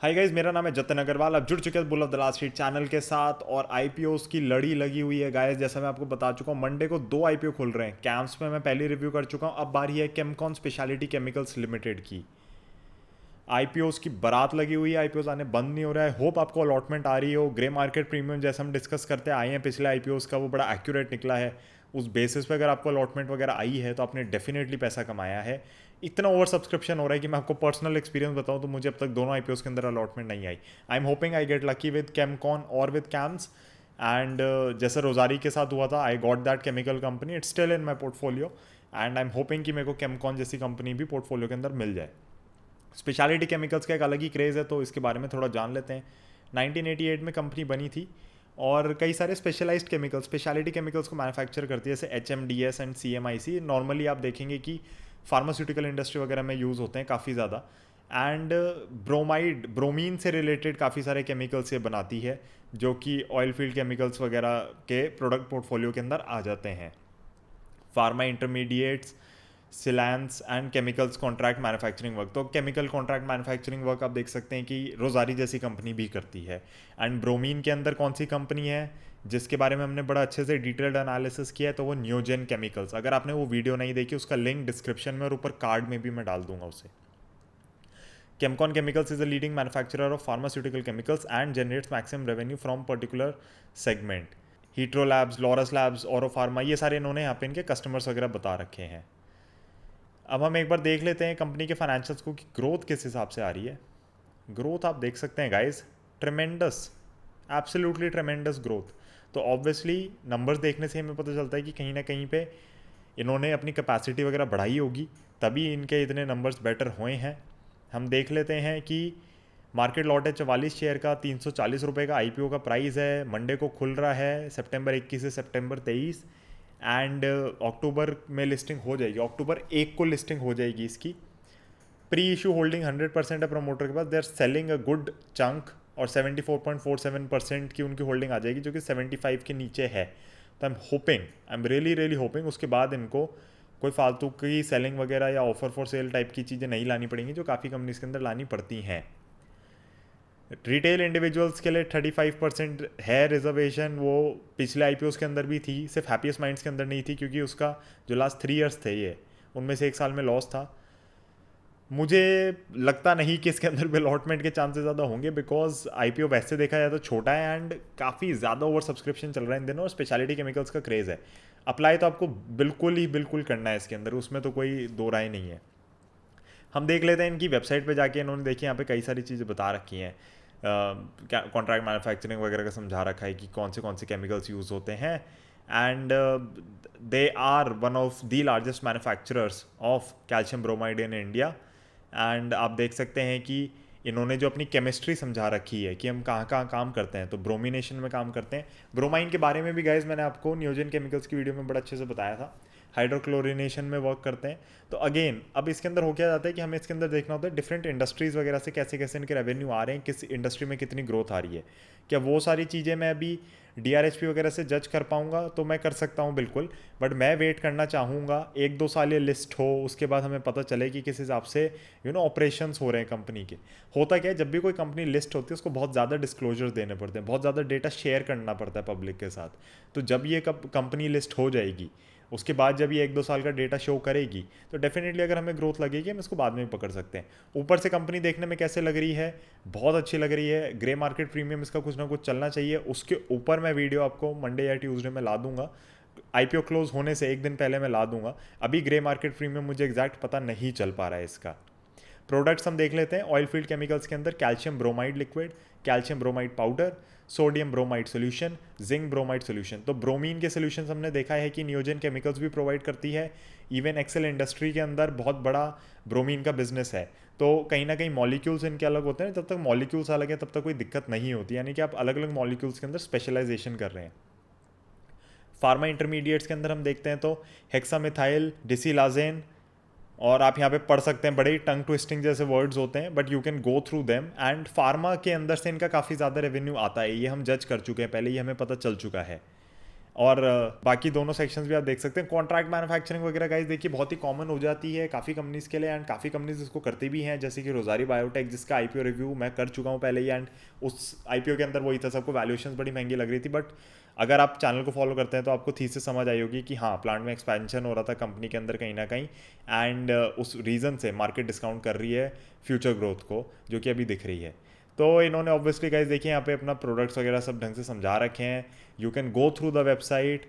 Hi guys, मेरा नाम है जतिन अग्रवाल। आप जुड़ चुके हैं bull of the last heat channel के साथ और आईपीओस की लड़ी लगी हुई है गाइस। जैसा मैं आपको बता चुका हूँ, मंडे को 2 आईपीओ खुल रहे हैं। कैंप्स में मैं पहले रिव्यू कर चुका हूँ। अब बारी है केमकॉन स्पेशलिटी केमिकल्स लिमिटेड की। आईपीओस की बारात लगी हुई है, आईपीओस आने बंद नहीं हो रहा है। होप आपको अलॉटमेंट आ रही हो। ग्रे मार्केट प्रीमियम जैसे हम डिस्कस करते आए हैं पिछले आईपीओस का, वो बड़ा एक्यूरेट निकला है। उस बेसिस पे अगर आपको अलॉटमेंट वगैरह आई है तो आपने डेफिनेटली पैसा कमाया है। इतना ओवर सब्सक्रिप्शन हो रहा है कि मैं आपको पर्सनल एक्सपीरियंस बताऊं तो मुझे अब तक दोनों आईपीओस के अंदर अलॉटमेंट नहीं आई। I am hoping I get lucky with Chemcon और विद कैम्स। एंड जैसे रोजारी के साथ हुआ था, I got that chemical company, it's still in my portfolio. And I am hopping कि मेरे को केमकॉन जैसी कंपनी भी पोर्टफोलियो के अंदर मिल जाए। स्पेशलिटी केमिकल्स का एक अलग ही क्रेज़ है, तो इसके बारे में थोड़ा जान लेते हैं। 1988 में कंपनी बनी थी और कई सारे स्पेशलाइज्ड केमिकल्स, स्पेशलिटी केमिकल्स को मैन्युफैक्चर करती है, जैसे HMDS एंड CMIC। नॉर्मली आप देखेंगे कि फार्मास्यूटिकल इंडस्ट्री वगैरह में यूज़ होते हैं काफ़ी ज़्यादा। एंड ब्रोमीन से रिलेटेड काफ़ी सारे केमिकल्स ये बनाती है, जो कि ऑयल फील्ड केमिकल्स वगैरह के प्रोडक्ट पोर्टफोलियो के अंदर आ जाते हैं। Pharma intermediates, silanes and chemicals contract manufacturing work. तो केमिकल कॉन्ट्रैक्ट मैन्युफैक्चरिंग वर्क आप देख सकते हैं कि रोजारी जैसी कंपनी भी करती है। एंड ब्रोमीन के अंदर कौन सी कंपनी है जिसके बारे में हमने बड़ा अच्छे से डिटेल्ड एनालिसिस किया है, तो वो नियोजन केमिकल्स। अगर आपने वो वीडियो नहीं देखी, उसका लिंक डिस्क्रिप्शन में और ऊपर कार्ड में भी मैं डाल दूंगा उसे। Chemcon chemicals is a leading manufacturer of pharmaceutical chemicals and generates maximum revenue from particular segment. Hetero labs, Laurus labs, और फार्मा, ये सारे इन्होंने यहाँ पे इनके कस्टमर्स वगैरह बता रखे हैं। अब हम एक बार देख लेते हैं कंपनी के फाइनेंशियल्स को कि ग्रोथ किस हिसाब से आ रही है। ग्रोथ आप देख सकते हैं गाइस, ट्रेमेंडस, एब्सोल्युटली ट्रेमेंडस ग्रोथ। तो ऑब्वियसली नंबर्स देखने से हमें पता चलता है कि कहीं ना कहीं पे इन्होंने अपनी कैपेसिटी वगैरह बढ़ाई होगी, तभी इनके इतने नंबर्स बेटर हुए हैं। हम देख लेते हैं कि मार्केट लॉट है 44 शेयर का, 340 रुपये का आईपीओ का प्राइस है। मंडे को खुल रहा है सितंबर 21 से सितंबर 23। एंड अक्टूबर में लिस्टिंग हो जाएगी, अक्टूबर 1 को लिस्टिंग हो जाएगी इसकी। प्री इशू होल्डिंग 100% है प्रमोटर के पास। They are selling a good chunk, और 74.47% की उनकी होल्डिंग आ जाएगी, जो कि 75 के नीचे है। तो I am really really hoping उसके बाद इनको कोई फालतू की सेलिंग वगैरह या ऑफर फॉर सेल टाइप की चीज़ें नहीं लानी पड़ेंगी, जो काफ़ी कंपनीज के अंदर लानी पड़ती हैं। रिटेल इंडिविजुअल्स के लिए 35% है रिजर्वेशन। वो पिछले आईपीओस के अंदर भी थी, सिर्फ हैप्पीएस्ट माइंड्स के अंदर नहीं थी, क्योंकि उसका जो लास्ट 3 ईयर्स थे ये, उनमें से 1 साल में लॉस था। मुझे लगता नहीं कि इसके अंदर भी अलॉटमेंट के चांसेस ज़्यादा होंगे, बिकॉज आईपीओ वैसे देखा जाए तो छोटा है एंड काफ़ी ज़्यादा ओवर सब्सक्रिप्शन चल रहा है इन दिनों, और स्पेशलिटी केमिकल्स का क्रेज़ है। अप्लाई तो आपको बिल्कुल करना है इसके अंदर, उसमें तो कोई दो राय नहीं है। हम देख लेते हैं इनकी वेबसाइट पे जाके। इन्होंने देखिए यहाँ पे कई सारी चीज़ें बता रखी हैं, कॉन्ट्रैक्ट मैन्युफैक्चरिंग वगैरह का समझा रखा है कि कौन से केमिकल्स यूज़ होते हैं। And they are one of the largest manufacturers of calcium bromide in India. And आप देख सकते हैं कि इन्होंने जो अपनी केमिस्ट्री समझा रखी है कि हम कहाँ कहाँ काम करते हैं, तो ब्रोमिनेशन में काम करते हैं। ब्रोमाइन के बारे में भी गाइज मैंने आपको नियोजन केमिकल्स की वीडियो में बड़ा अच्छे से बताया था। हाइड्रोक्लोरिनेशन में वर्क करते हैं। तो अगेन अब इसके अंदर हो क्या जाता है कि हमें इसके अंदर देखना होता है डिफरेंट इंडस्ट्रीज़ वगैरह से कैसे कैसे इनके रेवेन्यू आ रहे हैं, किस इंडस्ट्री में कितनी ग्रोथ आ रही है। क्या वो सारी चीज़ें मैं अभी DRHP वगैरह से जज कर पाऊंगा? तो मैं कर सकता हूँ बिल्कुल, बट मैं वेट करना चाहूँगा 1-2 साल ये लिस्ट हो, उसके बाद हमें पता चले कि किस हिसाब से ऑपरेशंस हो रहे हैं कंपनी के। होता क्या है, जब भी कोई कंपनी लिस्ट होती है उसको बहुत ज़्यादा डिस्क्लोजर्स देने पड़ते हैं, बहुत ज़्यादा डेटा शेयर करना पड़ता है पब्लिक के साथ। तो जब ये कंपनी लिस्ट हो जाएगी, उसके बाद जब ये 1-2 साल का डेटा शो करेगी, तो डेफिनेटली अगर हमें ग्रोथ लगेगी हम इसको बाद में भी पकड़ सकते हैं। ऊपर से कंपनी देखने में कैसे लग रही है? बहुत अच्छी लग रही है। ग्रे मार्केट प्रीमियम इसका कुछ ना कुछ चलना चाहिए। उसके ऊपर मैं वीडियो आपको मंडे या ट्यूसडे में ला दूंगा, आईपीओ क्लोज होने से एक दिन पहले मैं ला दूंगा। अभी ग्रे मार्केट प्रीमियम मुझे एग्जैक्ट पता नहीं चल पा रहा है इसका। प्रोडक्ट्स हम देख लेते हैं। ऑयल फील्ड केमिकल्स के अंदर calcium bromide liquid, calcium bromide powder, sodium bromide solution, zinc bromide solution. तो ब्रोमीन के सोल्यूशन हमने देखा है कि नियोजन केमिकल्स भी प्रोवाइड करती है। इवन एक्सेल इंडस्ट्री के अंदर बहुत बड़ा ब्रोमीन का बिजनेस है। तो कहीं ना कहीं मॉलिक्यूल्स इनके अलग होते हैं, जब तक मॉलिक्यूल्स अलग है तब तक कोई दिक्कत नहीं होती, यानी कि आप अलग अलग मॉलिक्यूल्स के अंदर स्पेशलाइजेशन कर रहे हैं। फार्मा इंटरमीडिएट्स के अंदर हम देखते हैं तो हेक्सामिथाइल डिसिलाजेन, और आप यहाँ पे पढ़ सकते हैं, बड़े ही टंग ट्विस्टिंग जैसे वर्ड्स होते हैं, but you can go through them. And pharma के अंदर से इनका काफ़ी ज़्यादा रेवेन्यू आता है, ये हम जज कर चुके हैं पहले, ये हमें पता चल चुका है। और बाकी दोनों सेक्शंस भी आप देख सकते हैं। कॉन्ट्रैक्ट मैन्युफैक्चरिंग वगैरह गाइस देखिए बहुत ही कॉमन हो जाती है काफ़ी कंपनीज़ के लिए, एंड काफ़ी कंपनीज इसको करती भी हैं, जैसे कि रोजारी बायोटेक जिसका आईपीओ रिव्यू मैं कर चुका हूँ पहले ही, एंड उस आईपीओ के अंदर वही था, सबको वैल्यूएशंस बड़ी महंगी लग रही थी, बट अगर आप चैनल को फॉलो करते हैं तो आपको थीसिस समझ आई होगी कि हाँ प्लांट में एक्सपेंशन हो रहा था कंपनी के अंदर कहीं ना कहीं, एंड उस रीज़न से मार्केट डिस्काउंट कर रही है फ्यूचर ग्रोथ को, जो कि अभी दिख रही है। तो इन्होंने ऑब्वियसली गाइस देखिए यहाँ पे अपना प्रोडक्ट्स वगैरह सब ढंग से समझा रखे हैं। You can go through the website.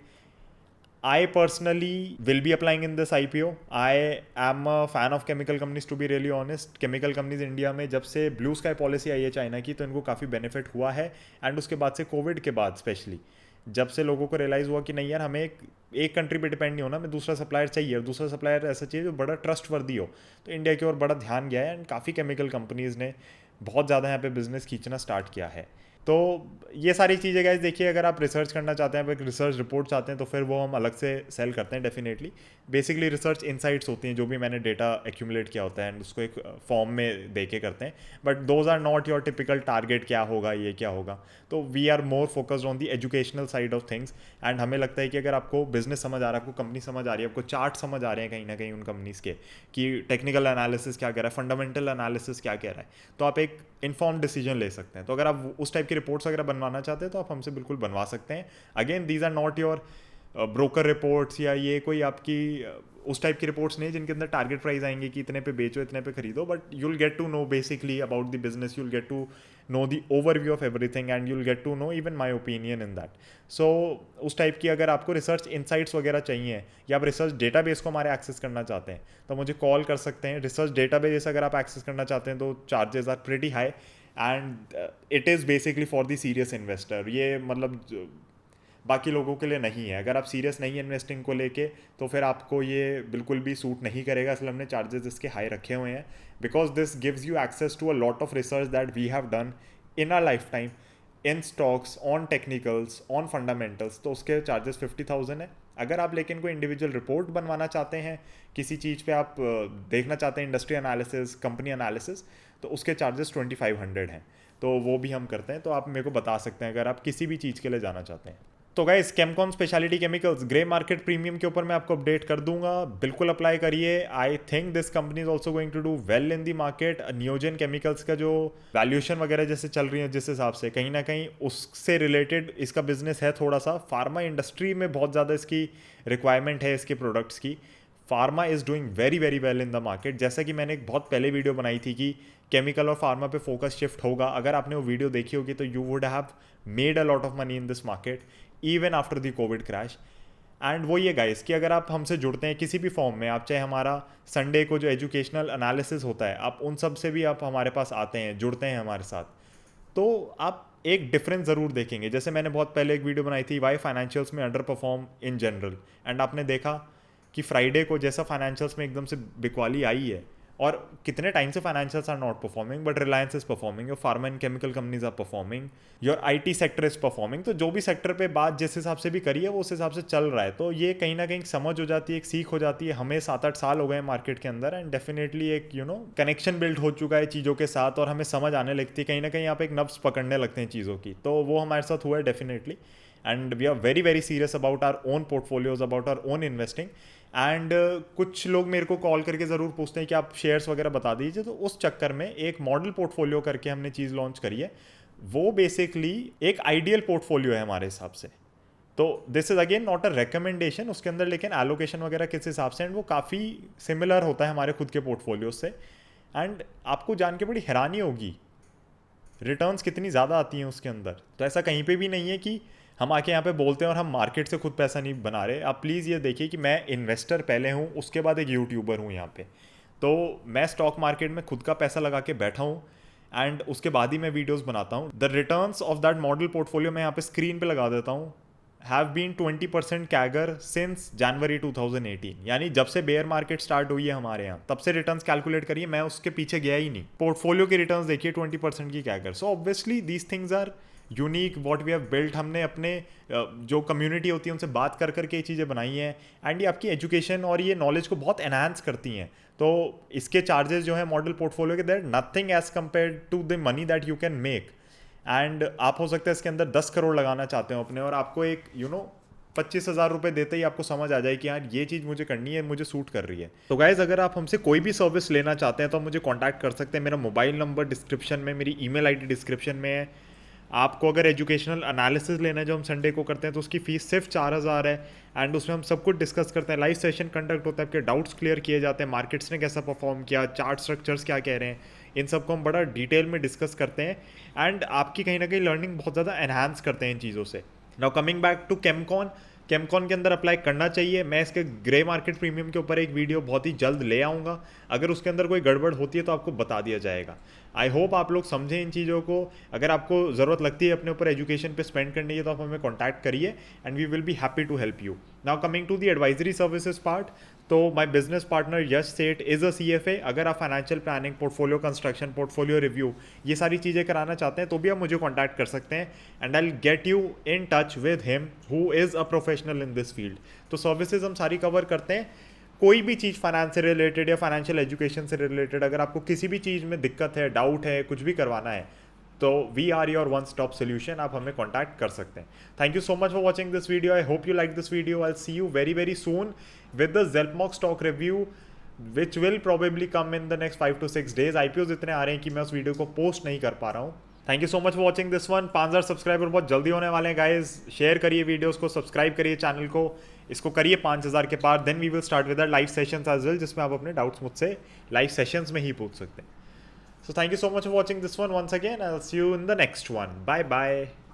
I personally will be applying in this IPO. I am a fan of chemical companies to be really honest. chemical companies India में जब से ब्लू स्काई पॉलिसी आई है China की, तो इनको काफ़ी benefit हुआ है, एंड उसके बाद से कोविड के बाद स्पेशली जब से लोगों को रियलाइज़ हुआ कि नहीं यार हमें एक कंट्री पे डिपेंड नहीं होना, हमें दूसरा सप्लायर चाहिए, और दूसरा सप्लायर ऐसा चाहिए जो बड़ा ट्रस्ट वर्दी हो, तो इंडिया की ओर बड़ा ध्यान गया है, एंड काफ़ी केमिकल कंपनीज़ ने बहुत ज़्यादा यहाँ पे बिजनेस खींचना स्टार्ट किया है। तो ये सारी चीज़ें गाइस देखिए, अगर आप रिसर्च करना चाहते हैं, एक रिसर्च रिपोर्ट चाहते हैं, तो फिर वो हम अलग से सेल करते हैं डेफिनेटली। बेसिकली रिसर्च इनसाइट्स होती हैं, जो भी मैंने डेटा एक्यूमुलेट किया होता है एंड उसको एक फॉर्म में दे के करते हैं, but those are not your typical target क्या होगा ये क्या होगा। तो we are more focused on the educational side of things, and हमें लगता है कि अगर आपको बिजनेस समझ आ रहा है, आपको कंपनी समझ आ रही है, आपको चार्ट समझ आ रहे हैं कहीं ना कहीं उन कंपनीज़ के कि टेक्निकल एनालिसिस क्या कह रहा है, फंडामेंटल एनालिसिस क्या कह रहा है, तो आप एक इन्फॉर्म डिसीजन ले सकते हैं। तो अगर आप उस टाइप की रिपोर्ट्स वगैरह बनवाना चाहते हैं तो आप हमसे बिल्कुल बनवा सकते हैं। Again these are not your broker reports, या ये कोई आपकी उस टाइप की रिपोर्ट्स नहीं जिनके अंदर टारगेट प्राइस आएंगे कि इतने पे बेचो इतने पे खरीदो, but you'll get to know basically about the business, you'll get to know the overview of everything, and you'll get to know even my opinion in that. So उस टाइप की अगर आपको रिसर्च इंसाइट्स वगैरह चाहिए, या आप research database को हमारे एक्सेस करना चाहते हैं, तो मुझे कॉल कर सकते हैं। रिसर्च डेटाबेस अगर आप एक्सेस करना चाहते हैं तो charges are pretty high, and it is basically for the serious investor. ये मतलब बाकी लोगों के लिए नहीं है। अगर आप सीरियस नहीं है इन्वेस्टिंग को लेके, तो फिर आपको ये बिल्कुल भी सूट नहीं करेगा, इसलिए हमने चार्जेस इसके हाई रखे हुए हैं, because this gives you access to a lot of research that we have done in our lifetime, in stocks, on technicals, on fundamentals. तो उसके चार्जेस 50,000 है। अगर आप लेकिन कोई इंडिविजुअल रिपोर्ट बनवाना चाहते हैं, किसी चीज़ पे आप देखना चाहते हैं इंडस्ट्री एनालिसिस, कंपनी एनालिसिस, तो उसके चार्जेस 2500 हैं। तो वो भी हम करते हैं, तो आप मेरे को बता सकते हैं अगर आप किसी भी चीज़ के लिए जाना चाहते हैं। तो guys Chemcon speciality chemicals grey market premium के ऊपर मैं आपको अपडेट कर दूंगा, बिल्कुल अप्लाई करिए। I think this company is also going to do well in the market. Neogen Chemicals का जो वैल्यूएशन वगैरह जैसे चल रही है, जिस हिसाब से कहीं ना कहीं उससे रिलेटेड इसका बिजनेस है। थोड़ा सा फार्मा इंडस्ट्री में बहुत ज़्यादा इसकी रिक्वायरमेंट है इसके प्रोडक्ट्स की। Pharma is doing very very well in the market. जैसा कि मैंने एक बहुत पहले वीडियो बनाई थी कि केमिकल और फार्मा पे फोकस शिफ्ट होगा, अगर आपने वो वीडियो देखी होगी तो you would have made a lot of money in this market even after the Covid crash. And वो ये गाइस कि अगर आप हमसे जुड़ते हैं किसी भी फॉर्म में, आप चाहे हमारा संडे को जो एजुकेशनल एनालिसिस होता है, आप उन सब से भी आप हमारे पास आते हैं, जुड़ते हैं हमारे साथ, तो आप एक डिफरेंस ज़रूर देखेंगे। जैसे मैंने बहुत पहले एक वीडियो बनाई थी वाई फाइनेंशियल्स में under perform in general, and आपने देखा कि फ्राइडे को जैसा फाइनेंशियल्स में एकदम से बिकवाली आई है, और कितने टाइम से financials are not performing, but Reliance is performing, your pharma and chemical companies are performing, your IT sector is performing. तो जो भी सेक्टर पे बात जिस हिसाब से भी करी है वो उस हिसाब से चल रहा है। तो ये कहीं ना कहीं समझ हो जाती है, एक सीख हो जाती है। हमें 7-8 साल हो गए मार्केट के अंदर, एंड डेफिनेटली एक कनेक्शन बिल्ड हो चुका है चीज़ों के साथ, और हमें समझ आने लगती है कहीं ना कहीं आप एक नब्स पकड़ने लगते हैं चीज़ों की। तो वो हमारे साथ हुआ है definitely, and we are very very serious about our own portfolios, about our own investing. And कुछ लोग मेरे को कॉल करके ज़रूर पूछते हैं कि आप शेयर्स वगैरह बता दीजिए, तो उस चक्कर में एक मॉडल पोर्टफोलियो करके हमने चीज़ लॉन्च करी है। वो बेसिकली एक आइडियल पोर्टफोलियो है हमारे हिसाब से। तो this is again not a recommendation उसके अंदर, लेकिन एलोकेशन वगैरह किस हिसाब से, एंड वो काफ़ी सिमिलर होता है हमारे खुद के पोर्टफोलियो से। एंड आपको जान के बड़ी हैरानी होगी रिटर्न्स कितनी ज़्यादा आती हैं उसके अंदर। तो ऐसा कहीं पे भी नहीं है कि हम आके यहाँ पे बोलते हैं और हम मार्केट से खुद पैसा नहीं बना रहे। आप प्लीज़ ये देखिए कि मैं इन्वेस्टर पहले हूँ, उसके बाद एक यूट्यूबर हूँ यहाँ पे। तो मैं स्टॉक मार्केट में खुद का पैसा लगा के बैठा हूँ, एंड उसके बाद ही मैं वीडियोस बनाता हूँ। The returns of that model portfolio मैं यहाँ पे स्क्रीन पे लगा देता हूँ, have been 20% CAGR since January 2018। यानी जब से बेयर मार्केट स्टार्ट हुई है हमारे यहाँ, तब से रिटर्न्स कैलकुलेट करिए, मैं उसके पीछे गया ही नहीं। पोर्टफोलियो के रिटर्न्स देखिए 20% की CAGR. So obviously these things are unique what we have built. हमने अपने जो कम्युनिटी होती है उनसे बात कर करके ये चीज़ें बनाई हैं, एंड ये आपकी एजुकेशन और ये नॉलेज को बहुत एनहांस करती हैं। तो इसके चार्जेस जो है मॉडल पोर्टफोलियो के, there nothing as compare to the money that you can make. And आप हो सकता है इसके अंदर 10 करोड़ लगाना चाहते हो अपने, और आपको एक 25,000 रुपये देते ही आपको समझ आ जाए कि यार ये चीज़ मुझे करनी है, मुझे सूट कर रही है। तो गाइज़ अगर आप हमसे कोई भी सर्विस लेना चाहते हैं तो आप मुझे कॉन्टैक्ट कर सकते हैं। मेरा मोबाइल नंबर डिस्क्रिप्शन में, मेरी ईमेल आईडी डिस्क्रिप्शन में है। आपको अगर एजुकेशनल एनालिसिस लेना है जो हम संडे को करते हैं तो उसकी फ़ीस सिर्फ 4,000 है। एंड उसमें हम सब कुछ डिस्कस करते हैं, लाइव सेशन कंडक्ट होता है, आपके डाउट्स क्लियर किए जाते हैं, मार्केट्स ने कैसा परफॉर्म किया, चार्ट स्ट्रक्चर्स क्या कह रहे हैं, इन सबको हम बड़ा डिटेल में डिस्कस करते हैं। एंड आपकी कहीं ना कहीं लर्निंग बहुत ज़्यादा एनहांस करते हैं इन चीज़ों से। Now coming back to Chemcon, Chemcon के अंदर अप्लाई करना चाहिए। मैं इसके ग्रे मार्केट प्रीमियम के ऊपर एक वीडियो बहुत ही जल्द ले आऊँगा। अगर उसके अंदर कोई गड़बड़ होती है तो आपको बता दिया जाएगा। आई होप आप लोग समझें इन चीज़ों को। अगर आपको ज़रूरत लगती है अपने ऊपर एजुकेशन पे स्पेंड करनी है तो आप हमें कॉन्टैक्ट करिए and we will be happy to help you. Now coming to the advisory services part, तो my business partner Yash Seth is a CFA। अगर आप financial planning, portfolio construction, portfolio review ये सारी चीज़ें कराना चाहते हैं तो भी आप मुझे कॉन्टैक्ट कर सकते हैं and I will get you in touch with him who is a professional in this field. तो सर्विसेज हम सारी कवर करते हैं। कोई भी चीज़ फाइनेंस से रिलेटेड या फाइनेंशियल एजुकेशन से रिलेटेड अगर आपको किसी भी चीज़ में दिक्कत है, डाउट है, कुछ भी करवाना है तो we are your one stop solution. आप हमें कॉन्टैक्ट कर सकते हैं। Thank you so much for watching this video. I hope you like this video. I see you very very soon with the Zelpmox stock review which will probably come in the next 5 to 6 days। IPOs इतने आ रहे हैं कि मैं उस video को post नहीं कर पा रहा हूँ। Thank you so much for watching this one. 5,000 subscriber बहुत जल्दी होने वाले हैं गाइज। शेयर करिए वीडियोस को, सब्सक्राइब करिए चैनल को, इसको करिए 5,000 के पार। Then we will start with live sessions as well, जिसमें आप अपने डाउट्स मुझसे लाइव सेशंस में ही पूछ सकते हैं। So thank you so much for watching this one once again. I will see you in the next one. Bye bye.